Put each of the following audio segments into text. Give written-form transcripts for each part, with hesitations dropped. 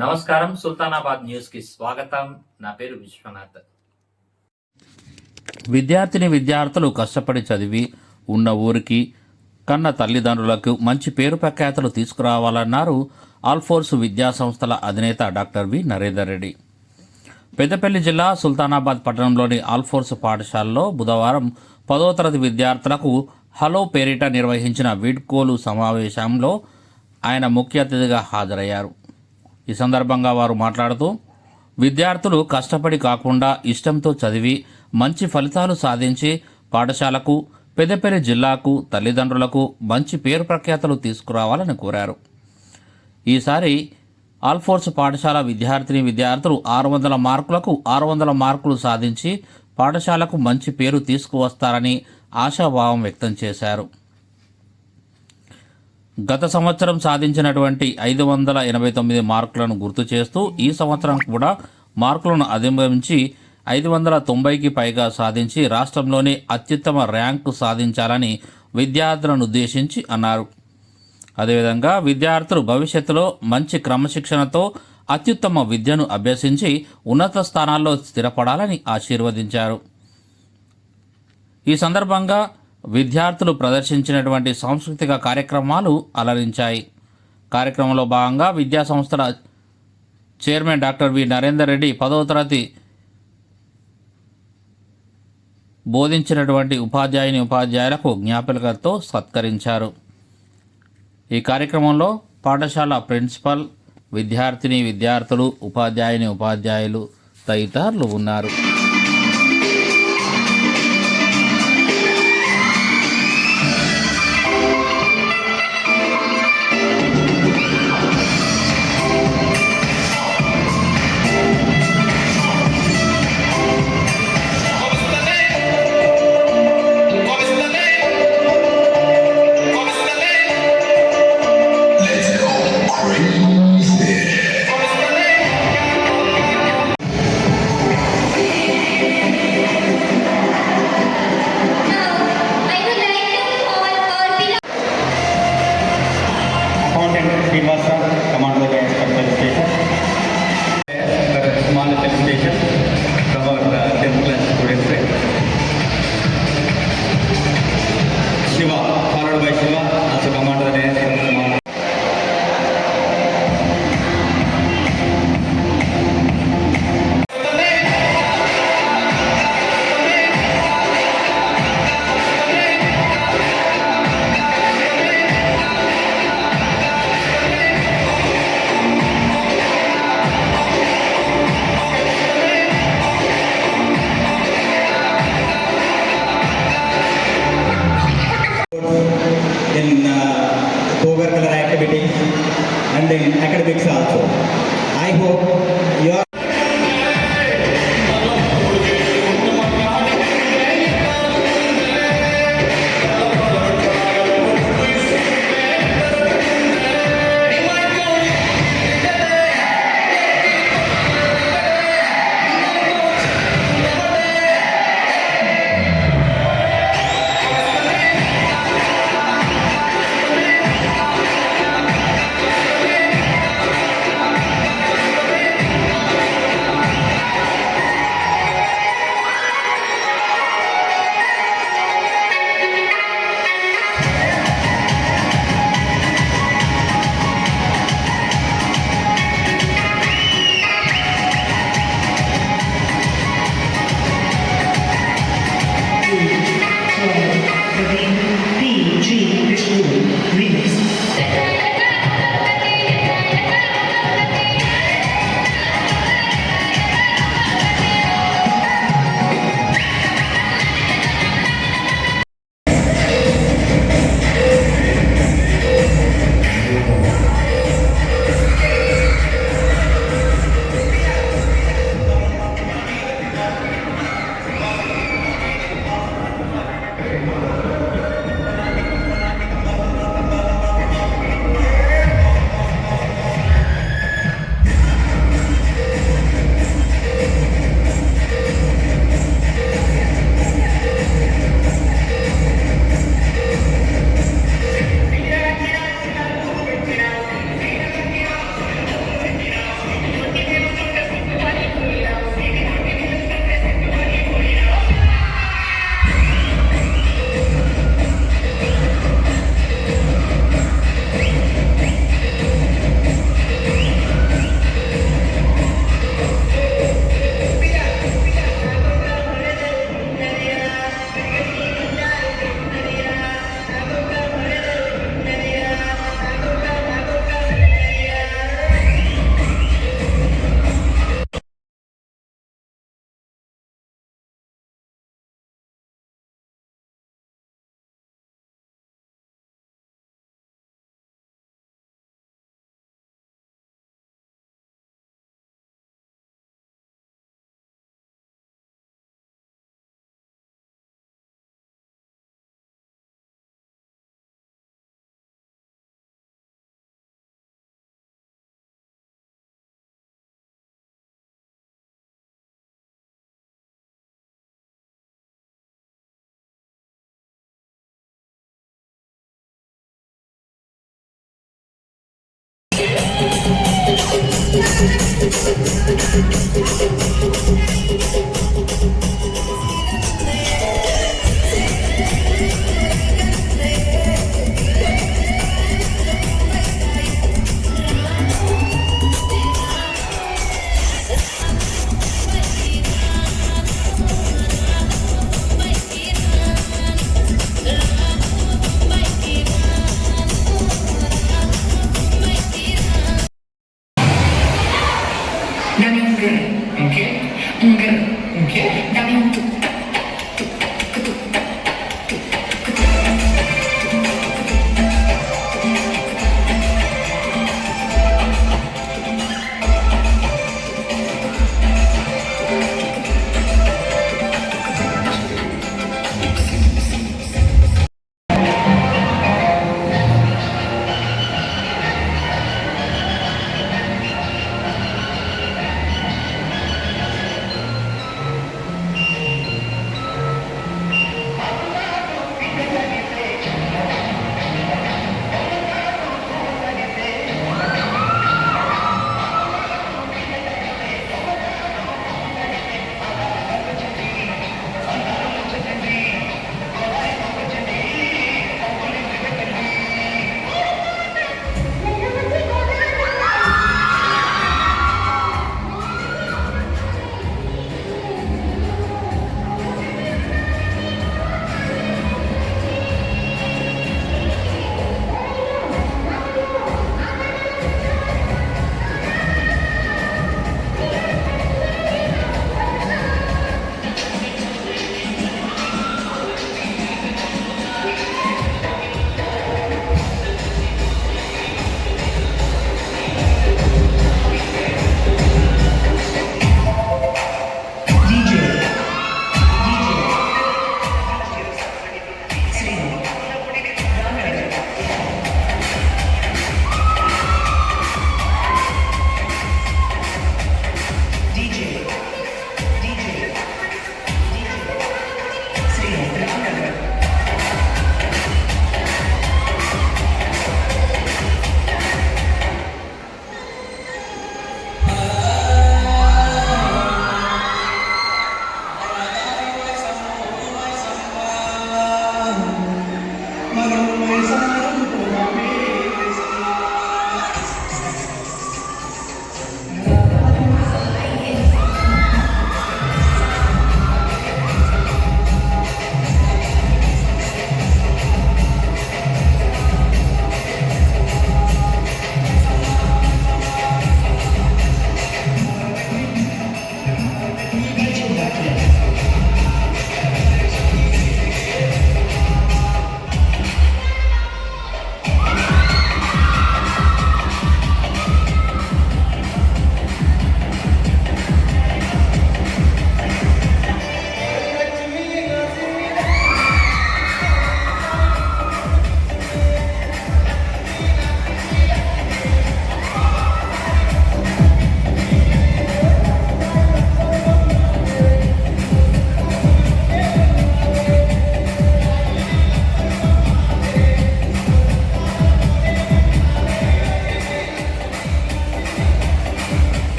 నమస్కారం. సుల్తానాబాద్ న్యూస్ కి స్వాగతం. నా పేరు విశ్వనాథ్. విద్యార్థులు కష్టపడి చదివి ఉన్న ఊరికి కన్న తల్లిదండ్రులకు మంచి పేరు ప్రఖ్యాతలు తీసుకురావాలన్నారు ఆల్ఫోర్స్ విద్యా సంస్థల అధినేత డాక్టర్ వి నరేందర్ రెడ్డి. పెద్దపల్లి జిల్లా సుల్తానాబాద్ పట్టణంలోని ఆల్ఫోర్స్ పాఠశాలలో బుధవారం 10వ తరగతి విద్యార్థులకు హలో పేరిట నిర్వహించిన వీడ్కోలు సమావేశంలో ఆయన ముఖ్య అతిథిగా హాజరయ్యారు. ఈ సందర్భంగా వారు మాట్లాడుతూ విద్యార్థులు కష్టపడి కాకుండా ఇష్టంతో చదివి మంచి ఫలితాలు సాధించి పాఠశాలకు, పెద్దపల్లి జిల్లాకు, తల్లిదండ్రులకు మంచి పేరు ప్రఖ్యాతలు తీసుకురావాలని కోరారు. ఈసారి ఆల్ఫోర్స్ పాఠశాల విద్యార్థులు 600 మార్కులకు 600 మార్కులు సాధించి పాఠశాలకు మంచి పేరు తీసుకువస్తారని ఆశాభావం వ్యక్తం చేశారు. గత సంవత్సరం సాధించినటువంటి 589 మార్కులను గుర్తు చేస్తూ ఈ సంవత్సరం కూడా మార్కులను అధిగమించి 590కి పైగా సాధించి రాష్ట్రంలోనే అత్యుత్తమ ర్యాంకు సాధించాలని విద్యార్థులను ఉద్దేశించి అన్నారు. అదేవిధంగా విద్యార్థులు భవిష్యత్తులో మంచి క్రమశిక్షణతో అత్యుత్తమ విద్యను అభ్యసించి ఉన్నత స్థానాల్లో స్థిరపడాలని ఆశీర్వదించారు. ఈ సందర్భంగా విద్యార్థులు ప్రదర్శించినటువంటి సాంస్కృతిక కార్యక్రమాలు అలరించాయి. కార్యక్రమంలో భాగంగా విద్యా సంస్థల chairman doctor V Narender Reddy 10వ తరగతి బోధించినటువంటి ఉపాధ్యాయులకు జ్ఞాపికలతో సత్కరించారు. ఈ కార్యక్రమంలో పాఠశాల ప్రిన్సిపల్, విద్యార్థులు, ఉపాధ్యాయులు తదితరులు ఉన్నారు. Commander of the Special Station. Small presentation from our 10th class students. Shiva, followed by Shiva, also Commander of the Small. In co-curricular activities and in academics also. I hope you are Dami ungger, oke? Ungger, oke? Dami untuk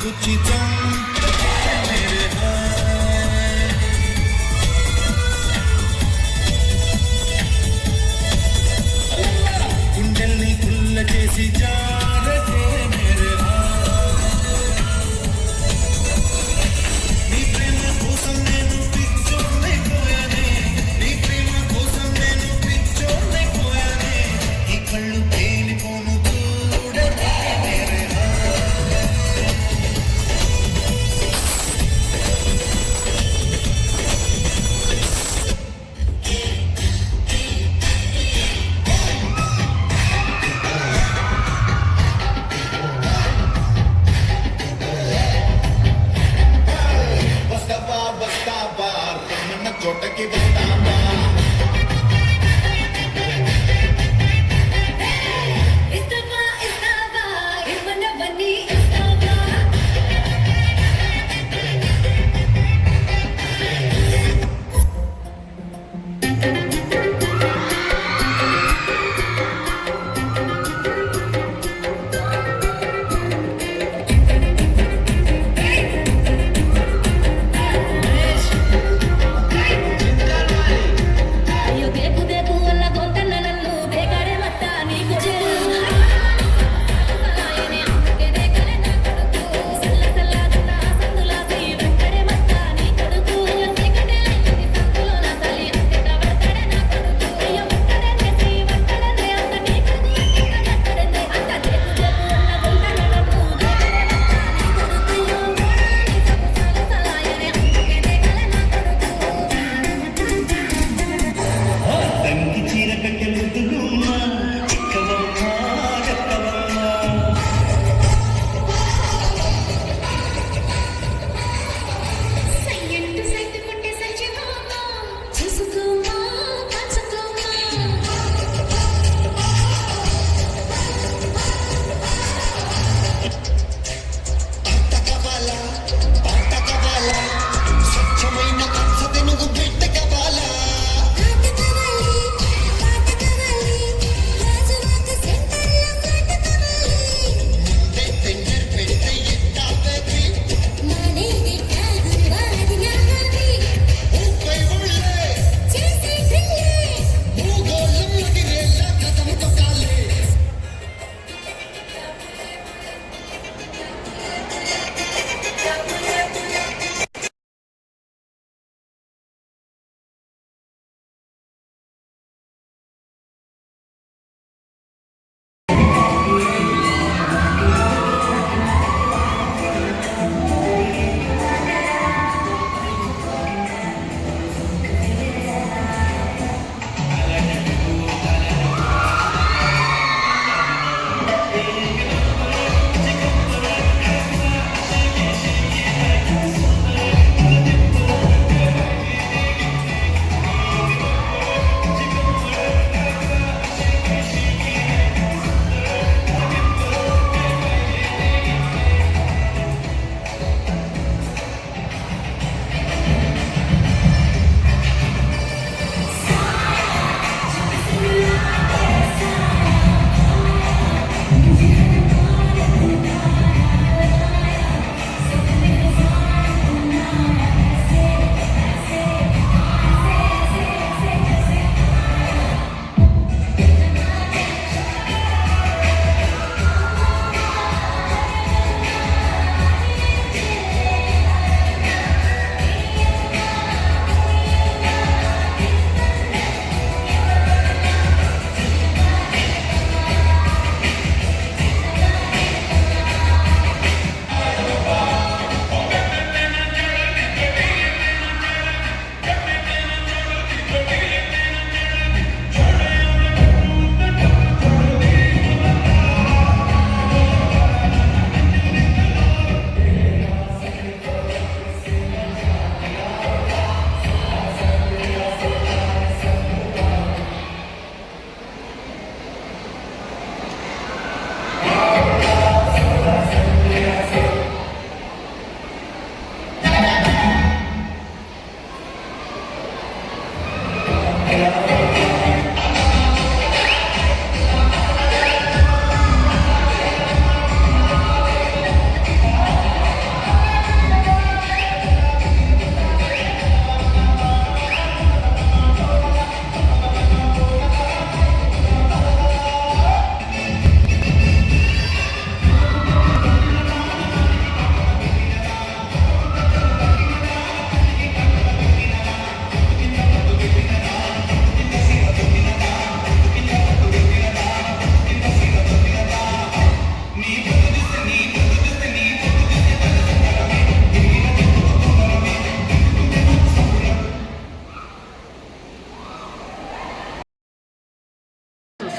గుచ్చి చంపకే మేరే hi గుండెల్ని కుల్ల చేసి జారకే మేరే నీ ప్రేమ కోసం నేను పిచ్చోనైపోయానే నీ ప్రేమ కోసం నేను పిచ్చోనైపోయానే ఈ కళ్ళు పేలిపోను చూడకే మేరే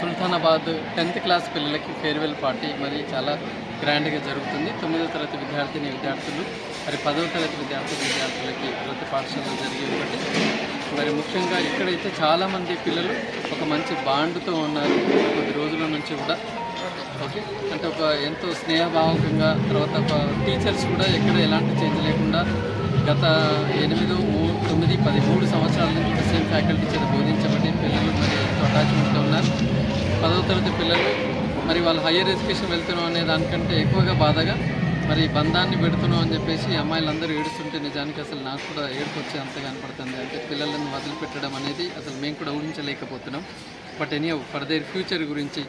సుల్తానాబాద్ 10th క్లాస్ పిల్లలకి ఫేర్వెల్ పార్టీ మరి చాలా గ్రాండ్గా జరుగుతుంది. 9వ తరగతి విద్యార్థులు మరి 10వ తరగతి విద్యార్థులకి వృత్తి పాఠశాలలో జరిగే ఒకటి. మరి ముఖ్యంగా ఇక్కడైతే చాలామంది పిల్లలు ఒక మంచి బాండ్తో ఉన్నారు కొద్ది రోజుల నుంచి కూడా. ఓకే, అంటే ఒక ఎంతో స్నేహభావకంగా, తర్వాత ఒక టీచర్స్ కూడా ఎక్కడ ఎలాంటి చేంజ్ లేకుండా గత 8, 9, 10, 3 సంవత్సరాల నుంచి కూడా సేమ్ ఫ్యాకల్టీ చేత బోధించబట్టి పిల్లలు మరి ఎంతో అటాచ్మెంట్తో ఉన్నారు. 10వ తరగతి పిల్లలు మరి వాళ్ళు హయ్యర్ ఎడ్యుకేషన్ వెళ్తున్నాం అనే దానికంటే ఎక్కువగా బాధగా మరి బంధాన్ని పెడుతున్నాం అని చెప్పేసి అమ్మాయిలందరూ ఏడుస్తుంటే నిజానికి అసలు నాకు కూడా ఏడుపు వచ్చే అంత కనపడుతుంది. అంటే పిల్లలను వదిలిపెట్టడం అనేది అసలు మేము కూడా ఊహించలేకపోతున్నాం. But any for their future గురించి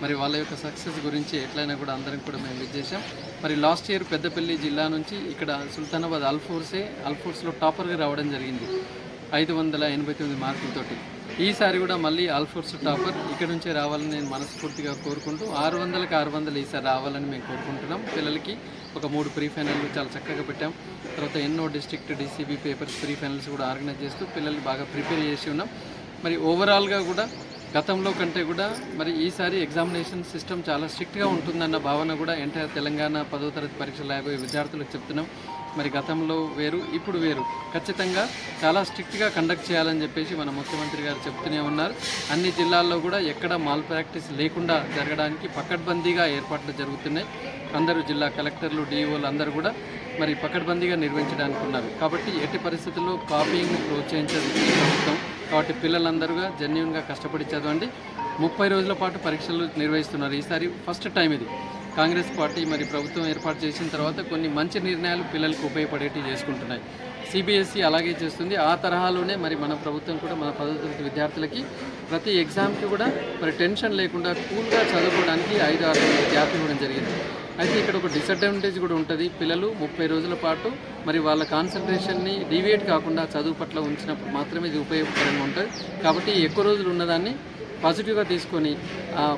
మరి వాళ్ళ యొక్క సక్సెస్ గురించి ఎట్లయినా కూడా అందరం కూడా మేము విజేసాం. మరి లాస్ట్ ఇయర్ పెద్దపల్లి జిల్లా నుంచి ఇక్కడ సుల్తానాబాద్ అల్ఫోర్స్లో టాపర్గా రావడం జరిగింది 589 మార్కులతోటి. ఈసారి కూడా మళ్ళీ అల్ఫోర్స్ టాపర్ ఇక్కడ నుంచే రావాలని నేను మనస్ఫూర్తిగా కోరుకుంటూ 600కి 600 ఈసారి రావాలని మేము కోరుకుంటున్నాం. పిల్లలకి ఒక 3 ప్రీ ఫైనల్లు చాలా చక్కగా పెట్టాం. తర్వాత ఎన్నో district DCB papers pre finals కూడా ఆర్గనైజ్ చేస్తూ పిల్లల్ని బాగా ప్రిపేర్ చేసి ఉన్నాం. మరి ఓవరాల్గా కూడా గతంలో కంటే కూడా మరి ఈసారి ఎగ్జామినేషన్ సిస్టమ్ చాలా స్ట్రిక్ట్గా ఉంటుందన్న భావన కూడా ఎంటైర్ తెలంగాణ 10వ తరగతి పరీక్షలు రాయబోయే విద్యార్థులకు చెప్తున్నాం. మరి గతంలో వేరు, ఇప్పుడు వేరు. ఖచ్చితంగా చాలా స్ట్రిక్ట్గా కండక్ట్ చేయాలని చెప్పేసి మన ముఖ్యమంత్రి గారు చెప్తూనే ఉన్నారు. అన్ని జిల్లాల్లో కూడా ఎక్కడ మాల్ ప్రాక్టీస్ లేకుండా జరగడానికి పకడ్బందీగా ఏర్పాట్లు జరుగుతున్నాయి. అందరూ జిల్లా కలెక్టర్లు, DEOలు అందరూ కూడా మరి పకడ్బందీగా నిర్వహించడానికి ఉన్నారు. కాబట్టి ఎట్టి పరిస్థితుల్లో కాపీయింగ్ని ప్రోత్సహించదు ఈ ప్రభుత్వం. కాబట్టి పిల్లలందరూగా జెన్యూన్గా కష్టపడి చదవండి. 30 రోజుల పాటు పరీక్షలు నిర్వహిస్తున్నారు. ఈసారి ఫస్ట్ టైం ఇది. కాంగ్రెస్ పార్టీ మరి ప్రభుత్వం ఏర్పాటు చేసిన తర్వాత కొన్ని మంచి నిర్ణయాలు పిల్లలకు ఉపయోగపడేటివి చేసుకుంటున్నాయి. CBSE అలాగే చేస్తుంది. ఆ తరహాలోనే మరి మన ప్రభుత్వం కూడా మన 10వ తరగతి విద్యార్థులకి ప్రతి ఎగ్జామ్కి కూడా మరి టెన్షన్ లేకుండా కూల్గా చదువుకోవడానికి 5-6 రోజులు గ్యాప్ ఇవ్వడం జరిగింది. అయితే ఇక్కడ ఒక డిసడ్వాంటేజ్ కూడా ఉంటుంది. పిల్లలు 30 రోజుల పాటు మరి వాళ్ళ కాన్సన్ట్రేషన్ని డీవియేట్ కాకుండా చదువు పట్ల ఉంచినప్పుడు మాత్రమే ఇది ఉపయోగకరంగా ఉంటుంది. కాబట్టి ఎక్కువ రోజులు ఉన్నదాన్ని పాజిటివ్గా తీసుకొని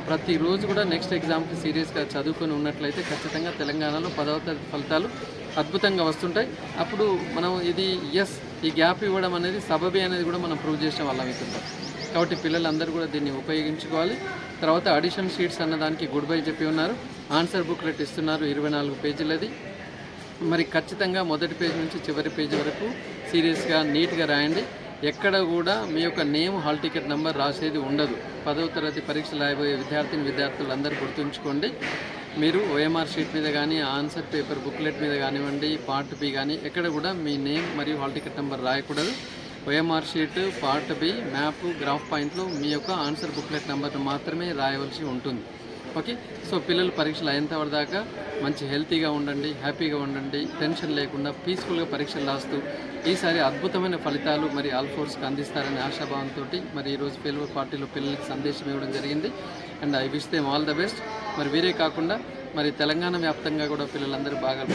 ప్రతిరోజు కూడా నెక్స్ట్ ఎగ్జామ్కి సీరియస్గా చదువుకొని ఉన్నట్లయితే ఖచ్చితంగా తెలంగాణలో 10వ తరగతి ఫలితాలు అద్భుతంగా వస్తుంటాయి. అప్పుడు మనం ఈ గ్యాప్ ఇవ్వడం అనేది సబబే అనేది కూడా మనం ప్రూవ్ చేసిన వాళ్ళం అవుతుంటాం. కాబట్టి పిల్లలందరూ కూడా దీన్ని ఉపయోగించుకోవాలి. తర్వాత అడిషన్ షీట్స్ అన్నదానికి గుడ్ బై చెప్పి ఉన్నారు. ఆన్సర్ బుక్లెట్ ఇస్తున్నారు 24 పేజీలది. మరి ఖచ్చితంగా మొదటి పేజీ నుంచి చివరి పేజీ వరకు సీరియస్గా నీట్గా రాయండి. ఎక్కడ కూడా మీ యొక్క నేమ్, హాల్ టికెట్ నెంబర్ రాసేది ఉండదు. 10వ తరగతి పరీక్షలు రాయబోయే విద్యార్థులు అందరూ గుర్తుంచుకోండి. మీరు OMR షీట్ మీద కానీ, ఆన్సర్ పేపర్ బుక్లెట్ మీద కానివ్వండి, పార్ట్ B కానీ ఎక్కడ కూడా మీ నేమ్ మరియు హాల్ టికెట్ నెంబర్ రాయకూడదు. OMR sheet, part B, map, graph పాయింట్లో మీ యొక్క ఆన్సర్ బుక్లెట్ నెంబర్ను మాత్రమే రాయవలసి ఉంటుంది. ఓకే, సో పిల్లలు పరీక్షలు అయ్యేంతవరకు దాకా మంచి హెల్తీగా ఉండండి, హ్యాపీగా ఉండండి, టెన్షన్ లేకుండా పీస్ఫుల్గా పరీక్షలు రాస్తూ ఈసారి అద్భుతమైన ఫలితాలు మరి అల్ఫోర్స్కి అందిస్తారనే ఆశాభావంతో మరి ఈరోజు ఫేర్వెల్ పార్టీలో పిల్లలకి సందేశం ఇవ్వడం జరిగింది. And I wish them all the best. మరి వీరే కాకుండా మరి తెలంగాణ వ్యాప్తంగా కూడా పిల్లలందరూ బాగా